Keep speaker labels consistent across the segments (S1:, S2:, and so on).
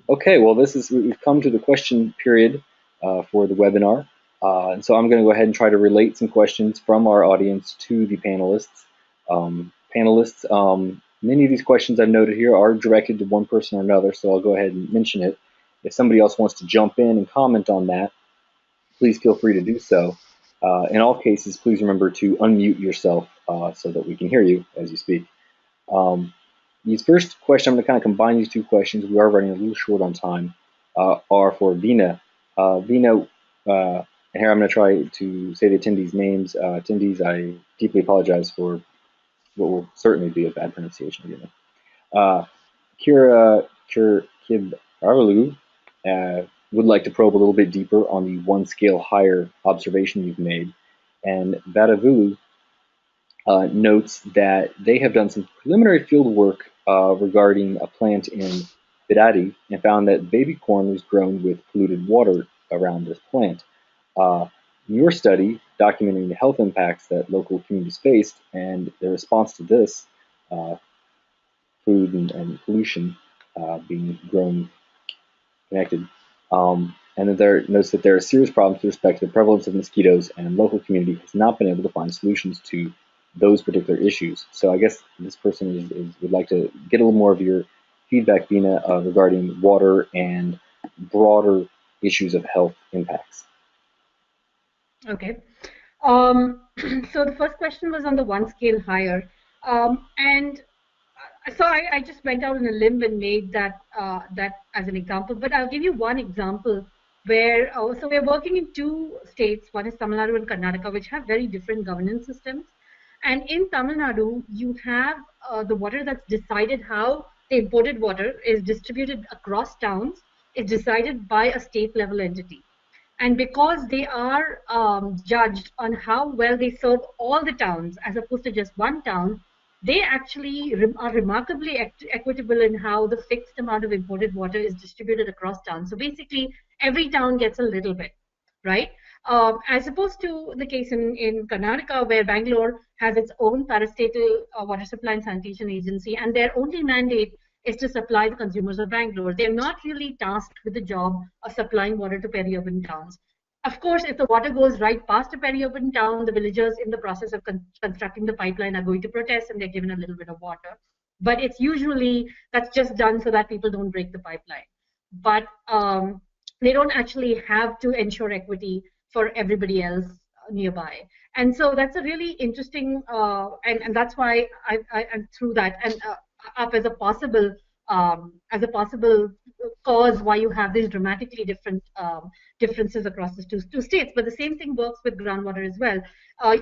S1: Okay, well, we've come to the question period for the webinar. And so I'm going to go ahead and try to relate some questions from our audience to the panelists. Many of these questions I've noted here are directed to one person or another, so I'll go ahead and mention it. If somebody else wants to jump in and comment on that, please feel free to do so. In all cases, please remember to unmute yourself so that we can hear you as you speak. These first questions, I'm going to kind of combine these two questions. We are running a little short on time. Are for Vina. Vina, and here I'm going to try to say the attendees' names. Attendees, I deeply apologize for what will certainly be a bad pronunciation of your name. Kira Kibarlu would like to probe a little bit deeper on the one scale higher observation you've made. And Badavulu notes that they have done some preliminary field work regarding a plant in Bidadi and found that baby corn was grown with polluted water around this plant. In your study, documenting the health impacts that local communities faced and their response to this food and pollution being grown connected. And then there notes that there are serious problems with respect to the prevalence of mosquitoes, and local community has not been able to find solutions to those particular issues. So I guess this person would like to get a little more of your feedback, Bina, regarding water and broader issues of health impacts.
S2: Okay. So the first question was on the one scale higher. And so I just went out on a limb and made that as an example. But I'll give you one example where, so we're working in two states. One is Tamil Nadu and Karnataka, which have very different governance systems. And in Tamil Nadu, you have the water that's decided how the imported water is distributed across towns is decided by a state level entity. And because they are judged on how well they serve all the towns as opposed to just one town, they actually are remarkably equitable in how the fixed amount of imported water is distributed across towns. So basically, every town gets a little bit, right? As opposed to the case in Karnataka, where Bangalore has its own parastatal water supply and sanitation agency, and their only mandate is to supply the consumers of Bangalore. They're not really tasked with the job of supplying water to peri-urban towns. Of course, if the water goes right past a peri-urban town, the villagers in the process of constructing the pipeline are going to protest and they're given a little bit of water. But it's usually, that's just done so that people don't break the pipeline. But they don't actually have to ensure equity for everybody else nearby. And so that's a really interesting, and that's why I threw that and up as a possible cause why you have these dramatically different differences across the two states. But the same thing works with groundwater as well.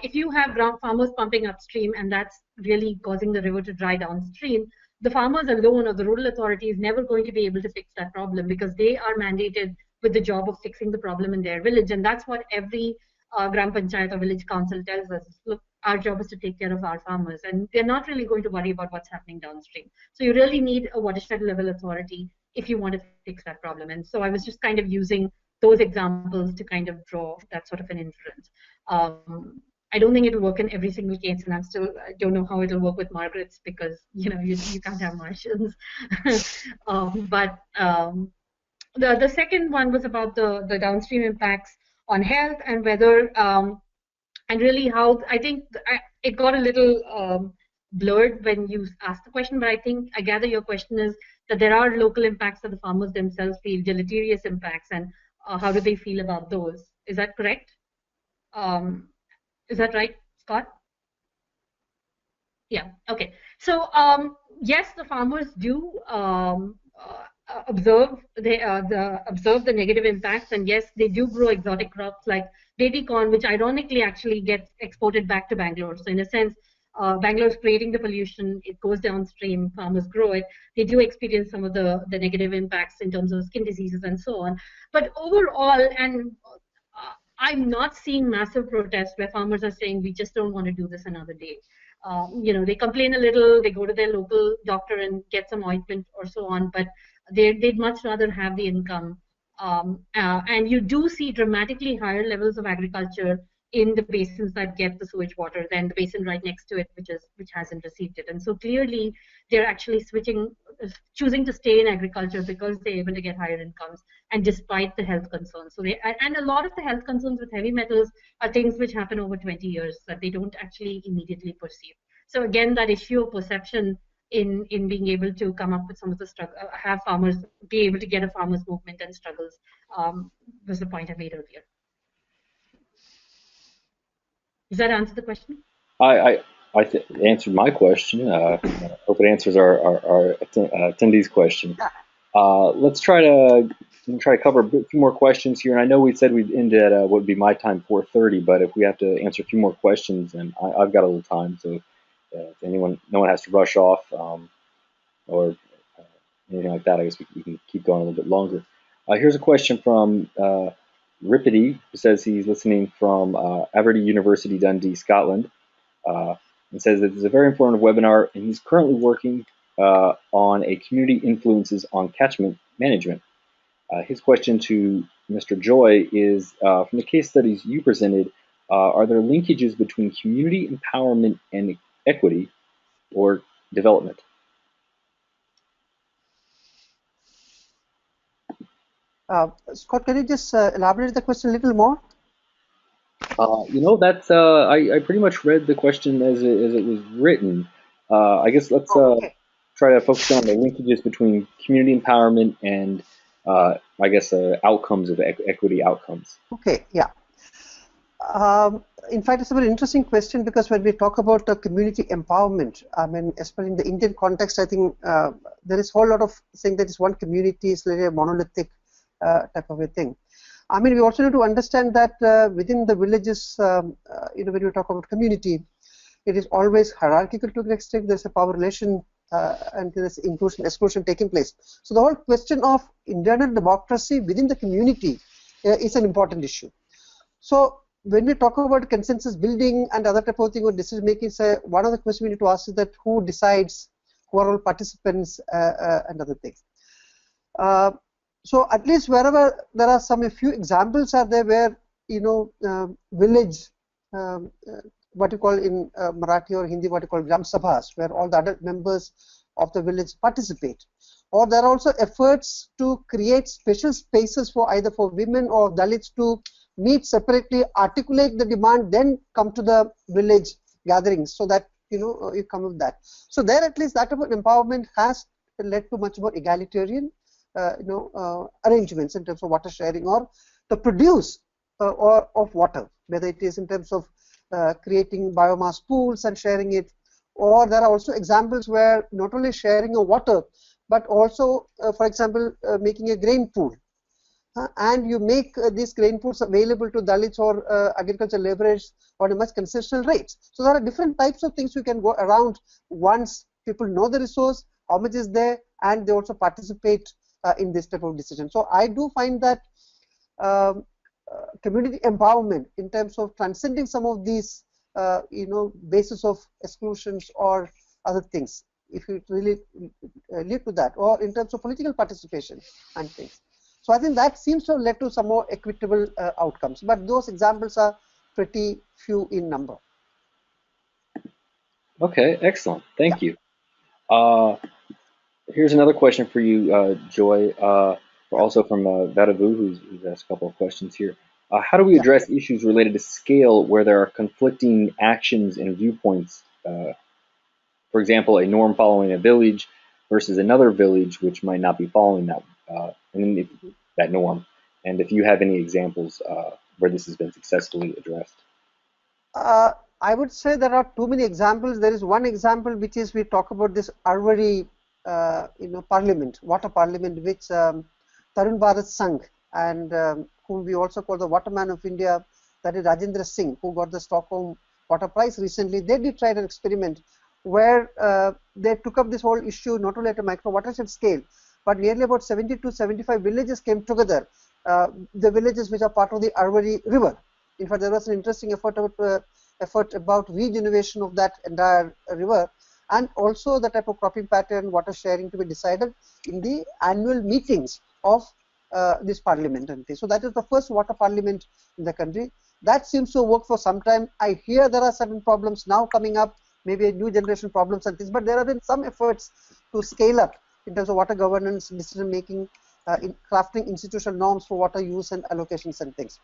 S2: If you have farmers pumping upstream and that's really causing the river to dry downstream, the farmers alone or the rural authority is never going to be able to fix that problem because they are mandated with the job of fixing the problem in their village. And that's what every Gram Panchayat or village council tells us. Look, our job is to take care of our farmers, and they're not really going to worry about what's happening downstream. So you really need a watershed level authority if you want to fix that problem. And so I was just kind of using those examples to kind of draw that sort of an inference. I don't think it'll work in every single case, and I don't know how it'll work with Margaret's because you can't have Martians. The second one was about the downstream impacts on health and whether and really how I think it got a little blurred when you asked the question, but I gather your question is that there are local impacts that the farmers themselves feel, deleterious impacts, and how do they feel about those? Is that correct? Is that right, Scott? Yeah, okay. So yes, the farmers do observe the negative impacts, and yes, they do grow exotic crops like baby corn, which ironically actually gets exported back to Bangalore. So in a sense, Bangalore is creating the pollution, it goes downstream, farmers grow it. They do experience some of the negative impacts in terms of skin diseases and so on. But overall, and I'm not seeing massive protests where farmers are saying, we just don't want to do this another day. They complain a little, they go to their local doctor and get some ointment or so on, but they'd much rather have the income. And you do see dramatically higher levels of agriculture in the basins that get the sewage water than the basin right next to it, which hasn't received it. And so clearly, they're actually switching choosing to stay in agriculture because they're able to get higher incomes, and despite the health concerns. So and a lot of the health concerns with heavy metals are things which happen over 20 years that they don't actually immediately perceive. So again, that issue of perception in being able to come up with some of the struggle, have farmers be able to get a farmers movement and struggles, was the point I made earlier. Does that answer the question?
S1: I answered my question. Hope it answers our attendees' question. Let's try to cover a few more questions here. And I know we said we'd end at what would be my time, 4:30. But if we have to answer a few more questions, and I've got a little time, so if no one has to rush off or anything like that, I guess we can keep going a little bit longer. Here's a question from Ripety, who says he's listening from Aberdeen University, Dundee, Scotland. And says that this is a very informative webinar, and he's currently working on a community influences on catchment management. His question to Mr. Joy is, from the case studies you presented, are there linkages between community empowerment and equity or development?
S3: Scott, can you just elaborate the question a little more?
S1: That's I pretty much read the question as it was written. I guess let's try to focus on the linkages between community empowerment and I guess outcomes of equity outcomes.
S3: Okay, yeah. In fact, it's a very interesting question, because when we talk about community empowerment, I mean, especially in the Indian context, I think there is a whole lot of saying that is one community is really a monolithic type of a thing. I mean, we also need to understand that within the villages, when you talk about community, it is always hierarchical to an extent. There's a power relation and there's inclusion, exclusion taking place. So the whole question of internal democracy within the community is an important issue. So when we talk about consensus building and other type of thing or decision making, one of the questions we need to ask is that who decides, who are all participants, and other things. So at least wherever there are a few examples are there where village, what you call in Marathi or Hindi, what you call Gram Sabhas, where all the adult members of the village participate. Or there are also efforts to create special spaces for either for women or Dalits to meet separately, articulate the demand, then come to the village gatherings, so that you come with that. So there at least that type of empowerment has led to much more egalitarian arrangements in terms of water sharing or the produce or of water, whether it is in terms of creating biomass pools and sharing it, or there are also examples where not only sharing of water, but also, for example, making a grain pool. And you make these grain pools available to Dalits or agricultural laborers on a much concessional rates. So there are different types of things you can go around once people know the resource, how much is there, and they also participate in this type of decision. So I do find that community empowerment in terms of transcending some of these basis of exclusions or other things, if you really lead to that, or in terms of political participation and things. So I think that seems to have led to some more equitable outcomes, but those examples are pretty few in number.
S1: Okay, excellent. Thank you. Here's another question for you, Joy, also from Vadavu, who's asked a couple of questions here. How do we address issues related to scale where there are conflicting actions and viewpoints? For example, a norm following a village versus another village which might not be following that norm. And if you have any examples where this has been successfully addressed.
S3: I would say there are too many examples. There is one example which is we talk about this IWRA parliament, water parliament, which Tarun Bharat Sangh and whom we also call the Waterman of India, that is Rajendra Singh, who got the Stockholm Water Prize recently. They did try an experiment where they took up this whole issue not only at a micro watershed scale, but nearly about 70 to 75 villages came together, the villages which are part of the IWRA river. In fact, there was an interesting effort about regeneration of that entire river, and also the type of cropping pattern, water sharing to be decided in the annual meetings of this parliament. So that is the first water parliament in the country. That seems to work for some time. I hear there are certain problems now coming up, maybe a new generation problems and things, but there have been some efforts to scale up in terms of water governance, decision making, in crafting institutional norms for water use and allocations and things.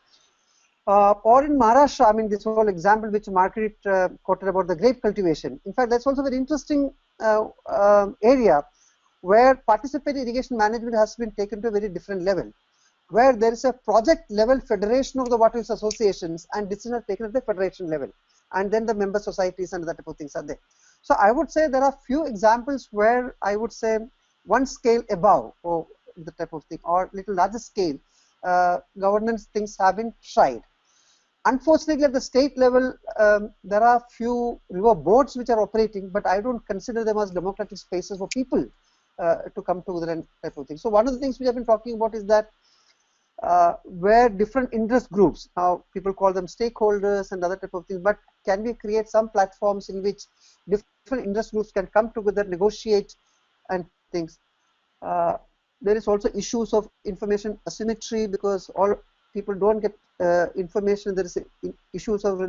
S3: Or in Maharashtra, I mean, this whole example which Margaret quoted about the grape cultivation. In fact, that's also a very interesting area where participatory irrigation management has been taken to a very different level, where there is a project level federation of the water use associations and decisions are taken at the federation level, and then the member societies and that type of things are there. So I would say there are few examples where I would say one scale above or the type of thing, or little larger scale governance things have been tried. Unfortunately, at the state level, there are few river boards which are operating, but I don't consider them as democratic spaces for people to come together and type of thing. So one of the things we have been talking about is that where different interest groups, now people call them stakeholders and other type of things, but can we create some platforms in which different interest groups can come together, negotiate and things. There is also issues of information asymmetry because all people don't get information. There is issues of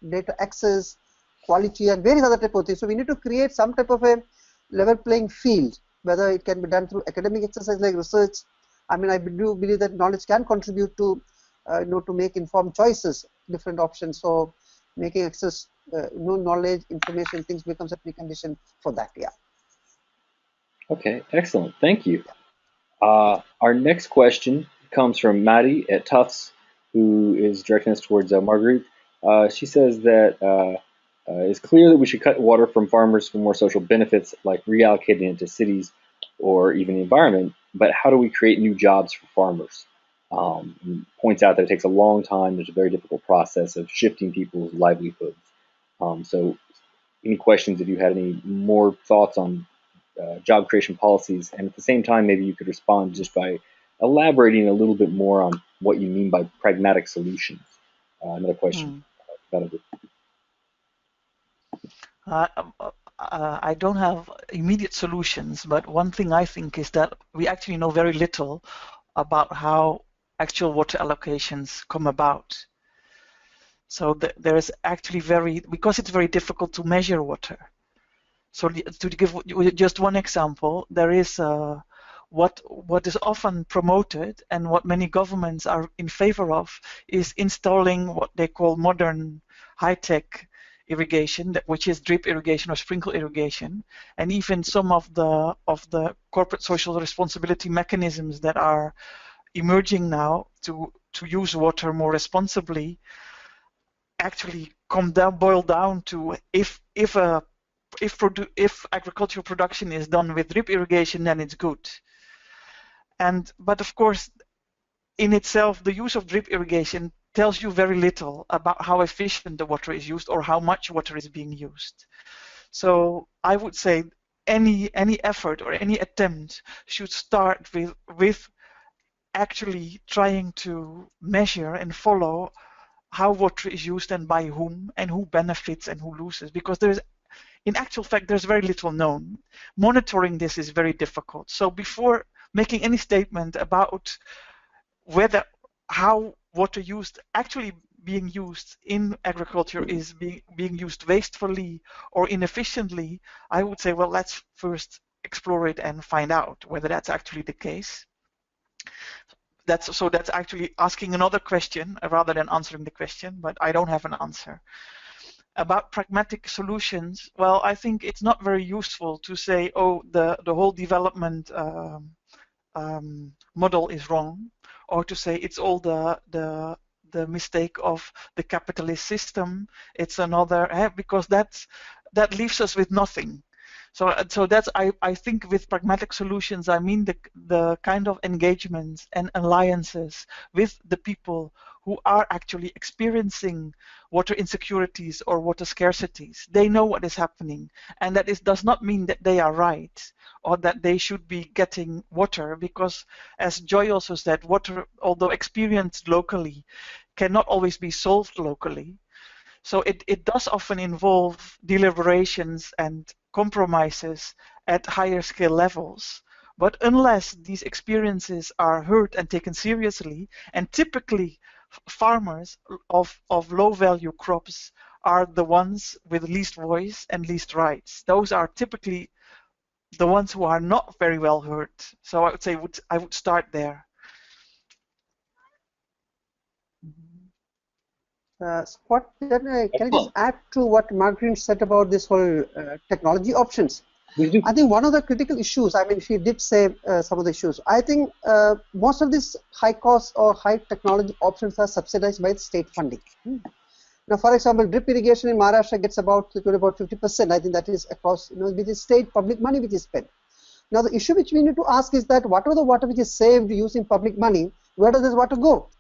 S3: data access, quality, and various other type of things. So we need to create some type of a level playing field, whether it can be done through academic exercise like research. I mean, I do believe that knowledge can contribute to to make informed choices, different options. So making access, knowledge, information, things becomes a precondition for that. Yeah.
S1: Okay, excellent. Thank you. Our next question comes from Maddie at Tufts, who is directing us towards Marguerite. She says that it's clear that we should cut water from farmers for more social benefits, like reallocating it to cities or even the environment. But how do we create new jobs for farmers? Points out that it takes a long time. There's a very difficult process of shifting people's livelihoods. So, any questions? If you had any more thoughts on job creation policies, and at the same time, maybe you could respond just by elaborating a little bit more on what you mean by pragmatic solutions. Another question.
S4: I don't have immediate solutions, but one thing I think is that we actually know very little about how actual water allocations come about. So there is actually because it's very difficult to measure water. So to give just one example, there is what is often promoted and what many governments are in favor of is installing what they call modern high-tech irrigation, which is drip irrigation or sprinkle irrigation, and even some of the corporate social responsibility mechanisms that are emerging now to use water more responsibly actually boil down to if agricultural production is done with drip irrigation, then it's good. But of course, in itself, the use of drip irrigation tells you very little about how efficient the water is used or how much water is being used. So I would say any effort or any attempt should start with actually trying to measure and follow how water is used and by whom, and who benefits and who loses, because in actual fact, there's very little known. Monitoring this is very difficult. So before making any statement about how water actually being used in agriculture is being used wastefully or inefficiently, I would say, well, let's first explore it and find out whether that's actually the case. That's actually asking another question rather than answering the question, but I don't have an answer. About pragmatic solutions, well, I think it's not very useful to say, oh, the whole development model is wrong, or to say it's all the mistake of the capitalist system. It's another, because that leaves us with nothing. So that's I think with pragmatic solutions, I mean the kind of engagements and alliances with the people who are actually experiencing water insecurities or water scarcities. They know what is happening, and that does not mean that they are right or that they should be getting water, because as Joy also said, water, although experienced locally, cannot always be solved locally. So it does often involve deliberations and compromises at higher scale levels. But unless these experiences are heard and taken seriously, and typically farmers of low value crops are the ones with least voice and least rights. Those are typically the ones who are not very well heard. So I would say I would start there.
S3: Scott, can I just add to what Margaret said about this whole technology options? I think one of the critical issues, I mean, she did say some of the issues. I think most of these high cost or high technology options are subsidized by state funding. Now, for example, drip irrigation in Maharashtra gets about 50%. I think that is across, with the state public money which is spent. Now, the issue which we need to ask is that whatever the water which is saved using public money, where does this water go?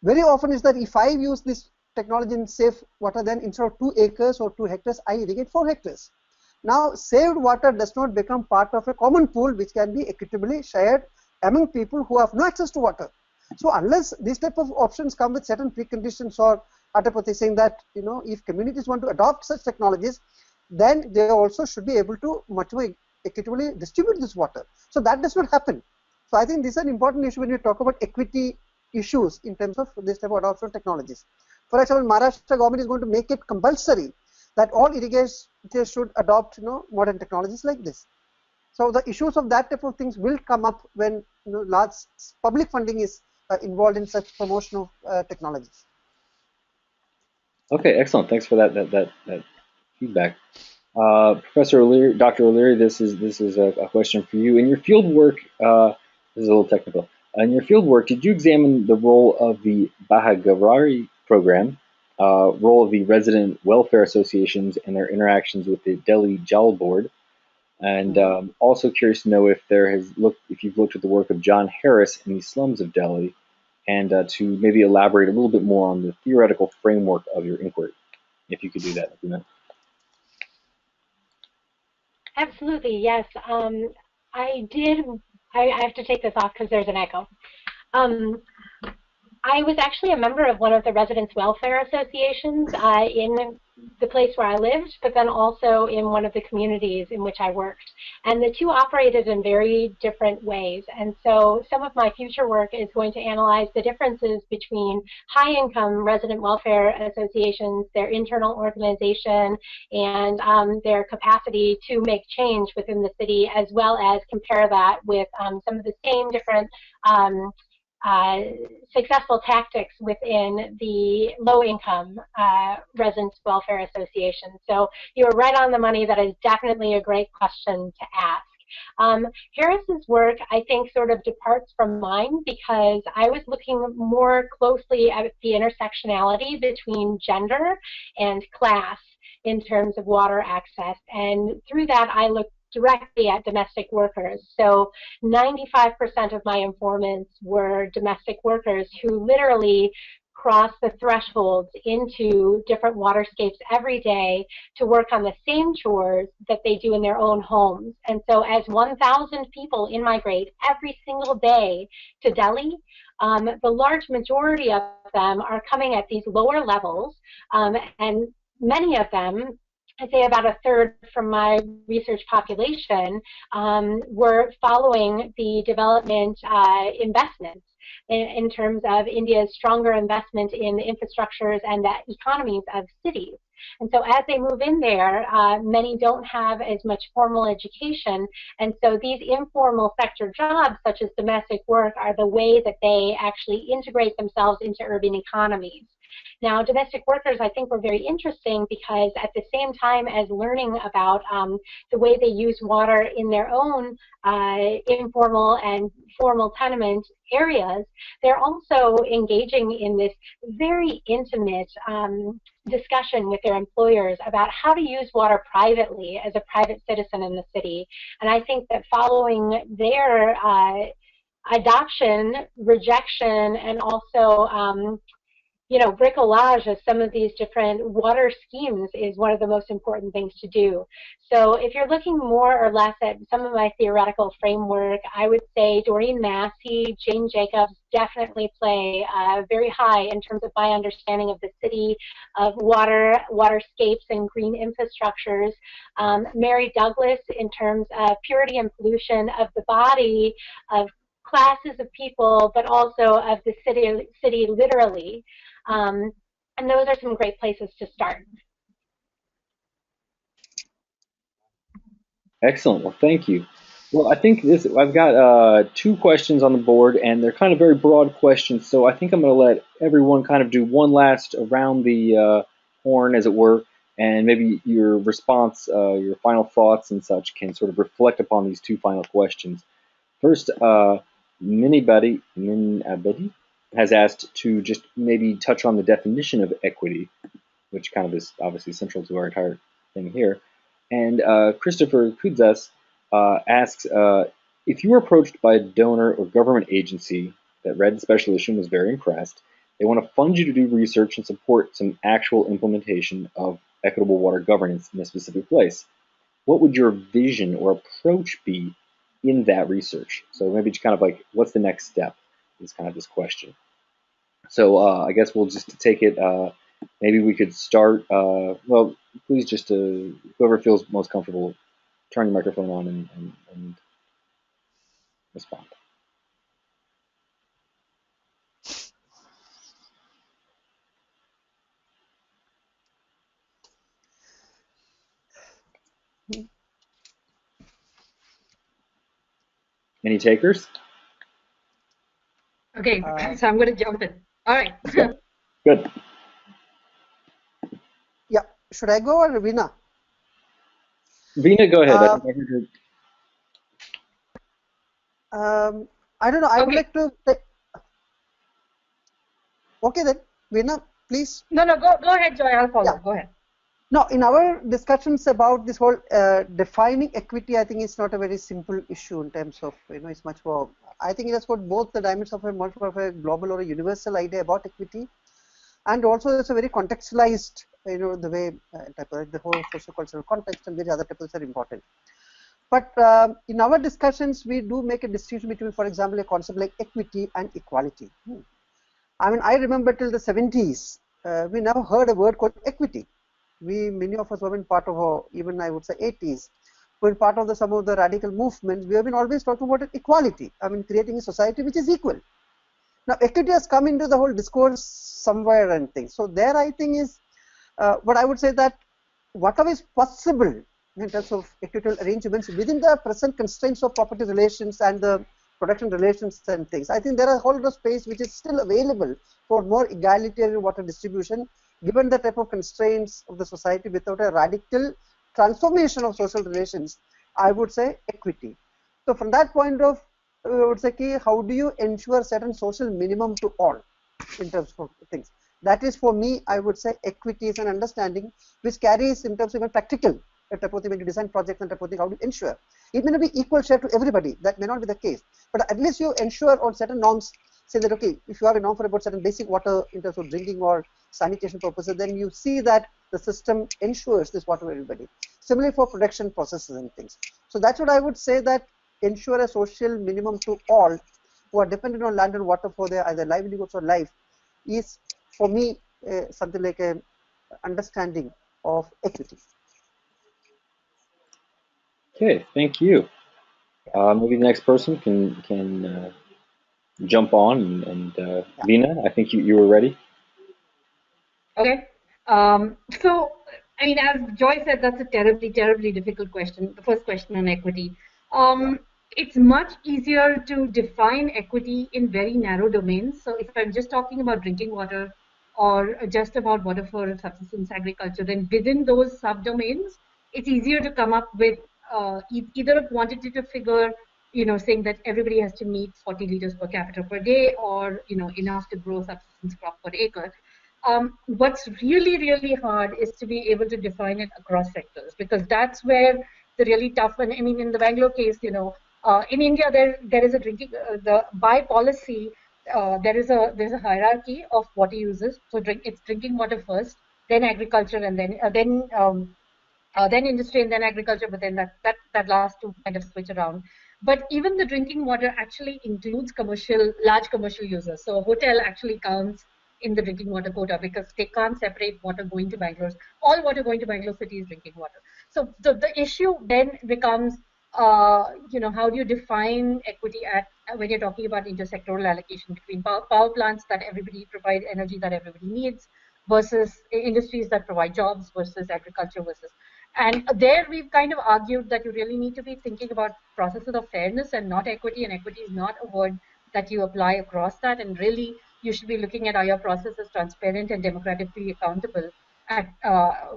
S3: Very often is that if I use this technology and save water, then instead of 2 acres or 2 hectares, I irrigate 4 hectares. Now, saved water does not become part of a common pool which can be equitably shared among people who have no access to water. So, unless these type of options come with certain preconditions, or Atapathy saying that if communities want to adopt such technologies, then they also should be able to much more equitably distribute this water. So that does not happen. So I think this is an important issue when we talk about equity issues in terms of this type of adoption of technologies. For example, Maharashtra government is going to make it compulsory that all irrigators should adopt modern technologies like this. So the issues of that type of things will come up when large public funding is involved in such promotion of technologies.
S1: Okay, excellent. Thanks for that feedback. Professor O'Leary, Dr. O'Leary, this is a question for you. In your field work, this is a little technical. In your field work, did you examine the role of the Bhagavari program, role of the resident welfare associations and their interactions with the Delhi Jal Board? And also curious to know if you've looked at the work of John Harris in the slums of Delhi, and to maybe elaborate a little bit more on the theoretical framework of your inquiry, if you could do that.
S5: Absolutely, yes. I did. I have to take this off because there's an echo. I was actually a member of one of the residents' welfare associations in the place where I lived, but then also in one of the communities in which I worked. And the two operated in very different ways. And so some of my future work is going to analyze the differences between high-income resident welfare associations, their internal organization, and their capacity to make change within the city, as well as compare that with some of the same different successful tactics within the low-income residents' welfare association. So you're right on the money. That is definitely a great question to ask. Harris's work, I think, sort of departs from mine because I was looking more closely at the intersectionality between gender and class in terms of water access. And through that, I looked directly at domestic workers. So 95% of my informants were domestic workers who literally cross the thresholds into different waterscapes every day to work on the same chores that they do in their own homes. And so as 1,000 people in-migrate every single day to Delhi, the large majority of them are coming at these lower levels, and many of them, I'd say about a third from my research population, were following the development investments in terms of India's stronger investment in infrastructures and the economies of cities. And so as they move in there, many don't have as much formal education, and so these informal sector jobs, such as domestic work, are the way that they actually integrate themselves into urban economies. Now, domestic workers, I think, were very interesting because at the same time as learning about the way they use water in their own informal and formal tenement areas, they're also engaging in this very intimate discussion with their employers about how to use water privately as a private citizen in the city. And I think that following their adoption, rejection, and also bricolage of some of these different water schemes is one of the most important things to do. So if you're looking more or less at some of my theoretical framework, I would say Doreen Massey, Jane Jacobs definitely play very high in terms of my understanding of the city, of waterscapes and green infrastructures. Mary Douglas in terms of purity and pollution of the body, of classes of people, but also of the city literally. And those are some great places to start.
S1: Excellent. Well, thank you. Well, I think I've got two questions on the board, and they're kind of very broad questions. So I think I'm going to let everyone kind of do one last around the horn, as it were, and maybe your response, your final thoughts and such can sort of reflect upon these two final questions. First, Minabedi has asked to just maybe touch on the definition of equity, which kind of is obviously central to our entire thing here. And Christopher Kudzas asks if you were approached by a donor or government agency that read the special issue and was very impressed, they want to fund you to do research and support some actual implementation of equitable water governance in a specific place. What would your vision or approach be in that research? So maybe just kind of like, what's the next step is kind of this question. So I guess we'll just take it. Maybe we could start. Well, please just whoever feels most comfortable, turn your microphone on and respond. Any takers?
S2: Okay, so I'm going to jump in. All right.
S1: Good.
S3: Yeah, should I go or Veena?
S1: Veena, go ahead.
S3: I don't know. I would
S2: Okay.
S3: like to. Okay then, Veena, please.
S2: No, go ahead, Joy. I'll follow.
S3: Yeah.
S2: Go ahead.
S3: No, in our discussions about this whole defining equity, I think it's not a very simple issue in terms of, it's much more, I think it has got both the dimensions of a much more of a global or a universal idea about equity, and also it's a very contextualized, the way the whole socio-cultural context and various other types are important. But in our discussions, we do make a distinction between, for example, a concept like equity and equality. I mean, I remember till the 70s, we never heard a word called equity. Many of us were part of, even I would say 80s, were part of some of the radical movements. We have been always talking about equality. I mean, creating a society which is equal. Now, equity has come into the whole discourse somewhere and things. So there, I think is what I would say that whatever is possible in terms of equitable arrangements within the present constraints of property relations and the production relations and things. I think there are a whole lot of space which is still available for more egalitarian water distribution, given the type of constraints of the society without a radical transformation of social relations. I would say equity. So from that point of view, I would say, how do you ensure certain social minimum to all in terms of things? That is, for me, I would say equity is an understanding which carries in terms of even practical when you design projects and how do you ensure. It may not be equal share to everybody, that may not be the case, but at least you ensure on certain norms, say that, okay, if you have a norm for about certain basic water in terms of drinking or sanitation purposes, then you see that the system ensures this water for everybody. Similarly for production processes and things. So that's what I would say, that ensure a social minimum to all who are dependent on land and water for their either livelihoods or life is, for me, something like a understanding of equity.
S1: Okay, thank you. Maybe the next person can jump on and Veena, I think you were ready.
S2: Okay. So, I mean, as Joy said, that's a terribly, terribly difficult question. The first question on equity. It's much easier to define equity in very narrow domains. So if I'm just talking about drinking water or just about water for subsistence agriculture, then within those subdomains, it's easier to come up with either a quantitative figure, saying that everybody has to meet 40 liters per capita per day, or, enough to grow subsistence crop per acre. What's really, really hard is to be able to define it across sectors, because that's where the really tough one. I mean, in the Bangalore case, in India, there is a by policy, there's a hierarchy of water uses. So it's drinking water first, then agriculture, and then industry, and then agriculture, but then that last two kind of switch around. But even the drinking water actually includes large commercial users. So a hotel actually counts in the drinking water quota, because they can't separate water going to Bangalore. All water going to Bangalore city is drinking water. So the issue then becomes, how do you define equity when you're talking about intersectoral allocation between power plants that everybody provide energy that everybody needs, versus industries that provide jobs, versus agriculture, versus. And there we've kind of argued that you really need to be thinking about processes of fairness and not equity, and equity is not a word that you apply across that. And really, you should be looking at are your processes transparent and democratically accountable at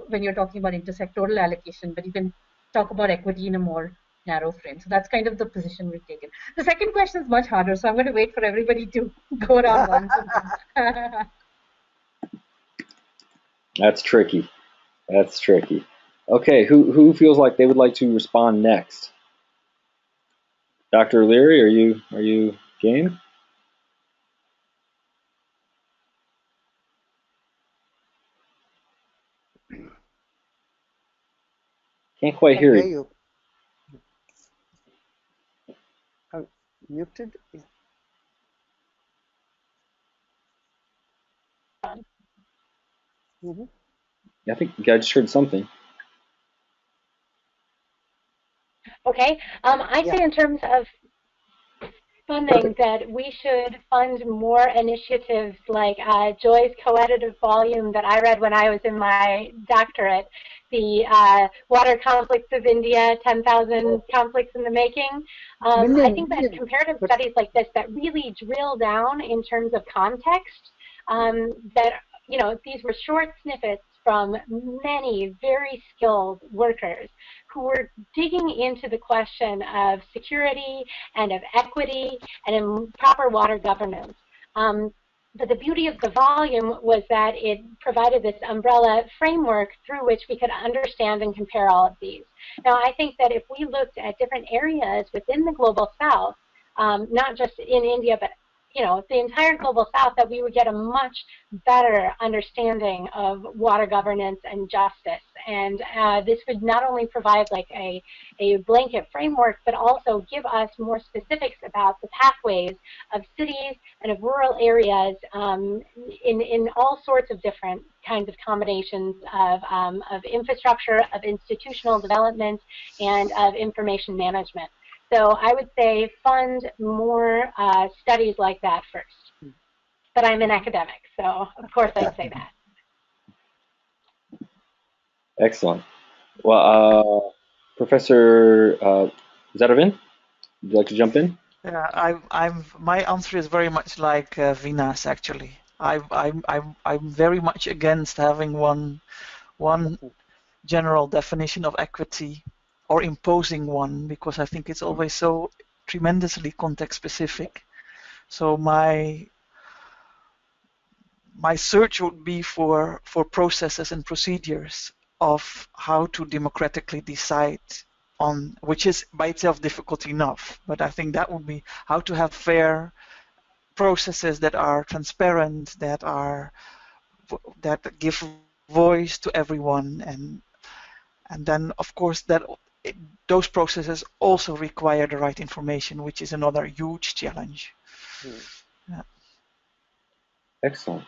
S2: when you're talking about intersectoral allocation, but you can talk about equity in a more narrow frame. So that's kind of the position we've taken. The second question is much harder, so I'm going to wait for everybody to go around once.
S1: That's tricky. That's tricky. Okay, who feels like they would like to respond next? Dr. Leary, are you game? Can't quite hear you.
S3: Muted? Yeah.
S1: I think I just heard something.
S5: Okay, I say in terms of funding that we should fund more initiatives like Joy's co-edited volume that I read when I was in my doctorate, the Water Conflicts of India, 10,000 Conflicts in the Making. I think that comparative studies like this that really drill down in terms of context, that, you know, these were short snippets from many very skilled workers who were digging into the question of security and of equity and in proper water governance. But the beauty of the volume was that it provided this umbrella framework through which we could understand and compare all of these. Now, I think that if we looked at different areas within the Global South, not just in India, but you know, the entire Global South, that we would get a much better understanding of water governance and justice. And this would not only provide like a blanket framework, but also give us more specifics about the pathways of cities and of rural areas in all sorts of different kinds of combinations of infrastructure, of institutional development, and of information management. So I would say fund more studies like that first. But I'm an academic, so of course I'd say that.
S1: Excellent. Well, Professor Zarovin, would you like to jump in?
S4: Yeah, my answer is very much like Vina's actually. I'm very much against having one general definition of equity or imposing one, because I think it's always so tremendously context specific. So my search would be for processes and procedures of how to democratically decide on, which is by itself difficult enough, but I think that would be how to have fair processes that are transparent, that give voice to everyone, and then of course that those processes also require the right information, which is another huge challenge. Yeah.
S1: Excellent.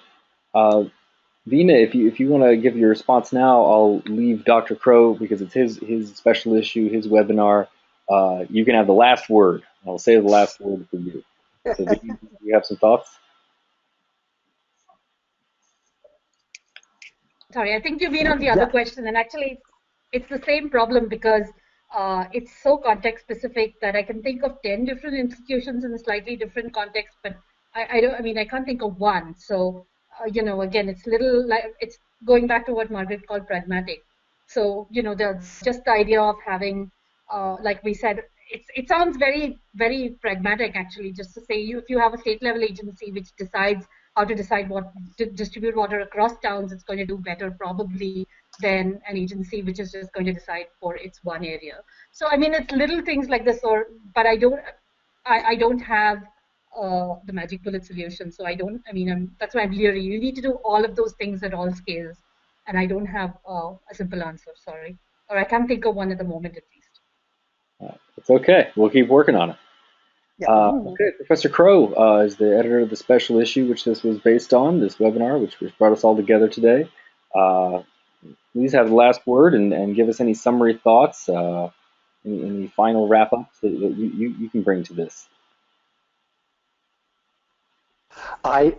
S1: Vina, if you want to give your response now, I'll leave Dr. Crow because it's his special issue, his webinar. You can have the last word. I'll say the last word for you. So, Vina, do you have some thoughts?
S2: Sorry, I think you've been on the other question, and actually it's the same problem because it's so context specific that I can think of 10 different institutions in a slightly different context, but I can't think of one. So you know, again, it's little like it's going back to what Margaret called pragmatic. So you know, just the idea of having, like we said, it sounds very, very pragmatic actually. Just to say, if you have a state level agency which decides how to decide what to distribute water across towns, it's going to do better probably than an agency which is just going to decide for its one area. So I mean, it's little things like this, but I don't have the magic bullet solution. So that's why I'm leery. You need to do all of those things at all scales, and I don't have a simple answer. Sorry, or I can't think of one at the moment at least.
S1: It's okay. We'll keep working on it. Okay, Professor Crow is the editor of the special issue which this was based on, this webinar, which brought us all together today. Please have the last word and give us any summary thoughts, any final wrap-ups that you can bring to this.
S6: I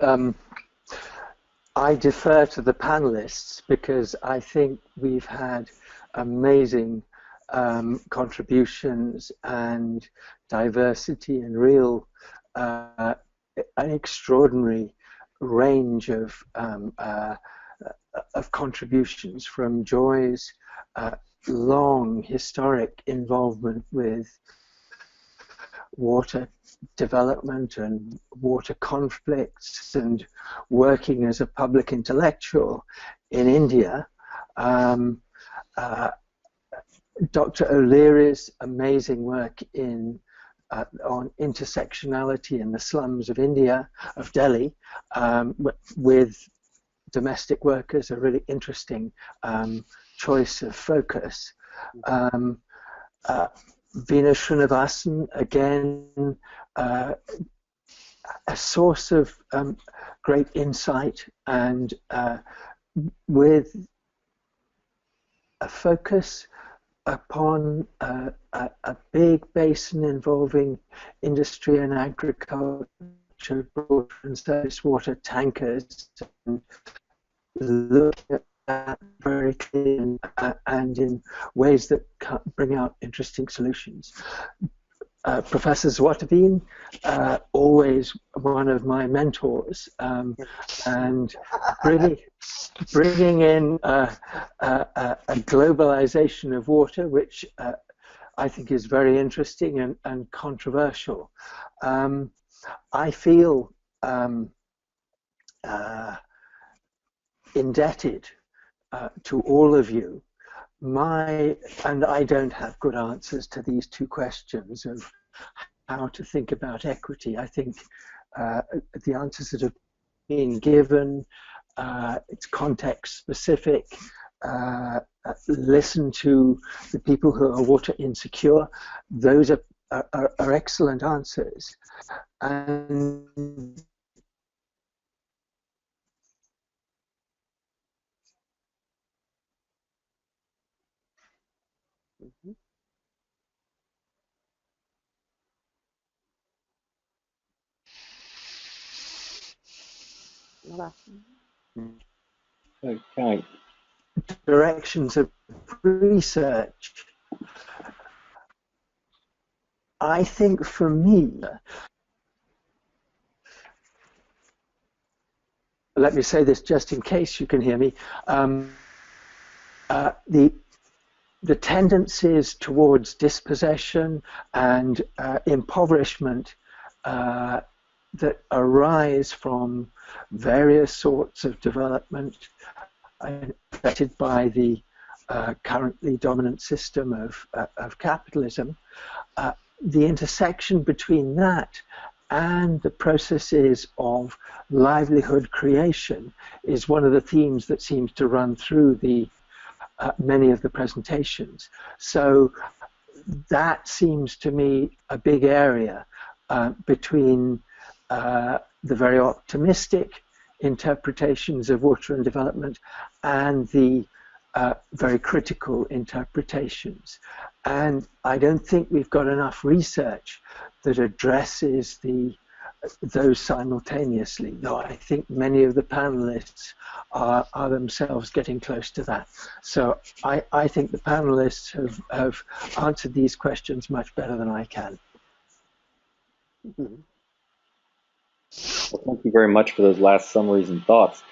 S6: defer to the panelists because I think we've had amazing contributions and diversity and real an extraordinary range of contributions from Joy's long historic involvement with water development and water conflicts and working as a public intellectual in India. Dr. O'Leary's amazing work on intersectionality in the slums of India, of Delhi, with domestic workers, a really interesting choice of focus. Veena Srinivasan, again, a source of great insight and with a focus upon a big basin involving industry and agriculture, water and surface water tankers, and looking at that very clearly and in ways that bring out interesting solutions. Professor Zwataveen, always one of my mentors, and bringing in a globalization of water, which I think is very interesting and controversial. I feel indebted to all of you. And I don't have good answers to these two questions of how to think about equity. I think the answers that have been given, it's context specific, listen to the people who are water insecure. Those are excellent answers. And
S1: Okay.
S6: directions of research. I think for me, let me say this just in case you can hear me, the tendencies towards dispossession and impoverishment that arise from various sorts of development affected by the currently dominant system of capitalism, the intersection between that and the processes of livelihood creation is one of the themes that seems to run through the many of the presentations. So that seems to me a big area between the very optimistic interpretations of water and development and the very critical interpretations. And I don't think we've got enough research that addresses those simultaneously, though I think many of the panelists are themselves getting close to that. So I think the panelists have answered these questions much better than I can.
S1: Well, thank you very much for those last summaries and thoughts.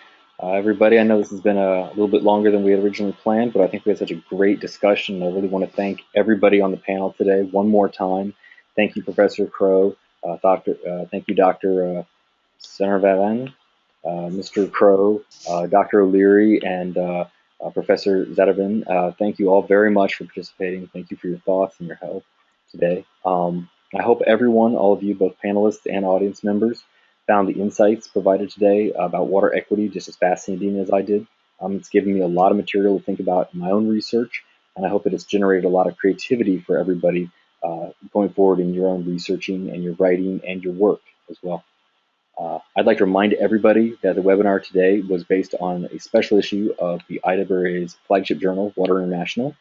S1: Everybody, I know this has been a little bit longer than we had originally planned, but I think we had such a great discussion. I really want to thank everybody on the panel today one more time. Thank you, Professor Crow. Thank you, Dr. Srinivasan, Mr. Crow, Dr. O'Leary, and Professor Zwataveen. Thank you all very much for participating. Thank you for your thoughts and your help today. I hope everyone, all of you, both panelists and audience members, found the insights provided today about water equity just as fascinating as I did. It's given me a lot of material to think about in my own research, and I hope it has generated a lot of creativity for everybody going forward in your own researching and your writing and your work as well. I'd like to remind everybody that the webinar today was based on a special issue of the IWRA's flagship journal, Water International.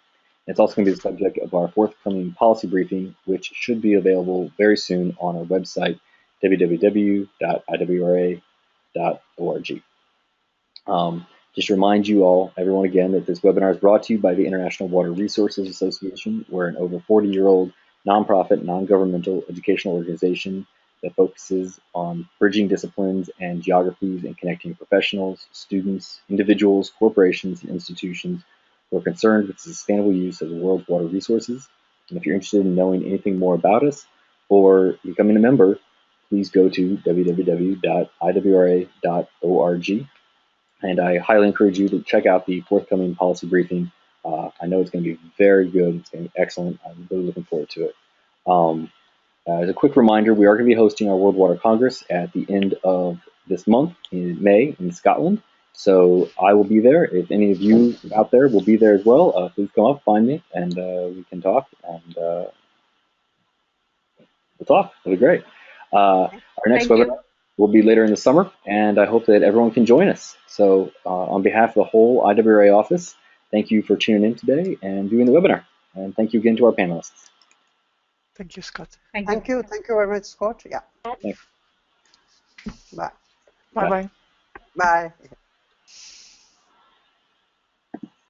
S1: It's also going to be the subject of our forthcoming policy briefing, which should be available very soon on our website, www.iwra.org. Just remind you all, everyone again, that this webinar is brought to you by the International Water Resources Association. We're an over 40-year-old nonprofit, non-governmental educational organization that focuses on bridging disciplines and geographies and connecting professionals, students, individuals, corporations, and institutions who are concerned with the sustainable use of the world's water resources. And if you're interested in knowing anything more about us or becoming a member, please go to www.iwra.org. And I highly encourage you to check out the forthcoming policy briefing. I know it's going to be very good. It's going to be excellent. I'm really looking forward to it. As a quick reminder, we are going to be hosting our World Water Congress at the end of this month in May in Scotland. So I will be there. If any of you out there will be there as well, please come up, find me, and we can talk. And we'll talk. It'll be great. Our next webinar will be later in the summer, and I hope that everyone can join us. So on behalf of the whole IWRA office, thank you for tuning in today and doing the webinar. And thank you again to our panelists.
S4: Thank you, Scott.
S3: Thank you. Thank you very much, Scott. Yeah.
S1: Thanks.
S3: Bye.
S4: Bye-bye.
S3: Bye.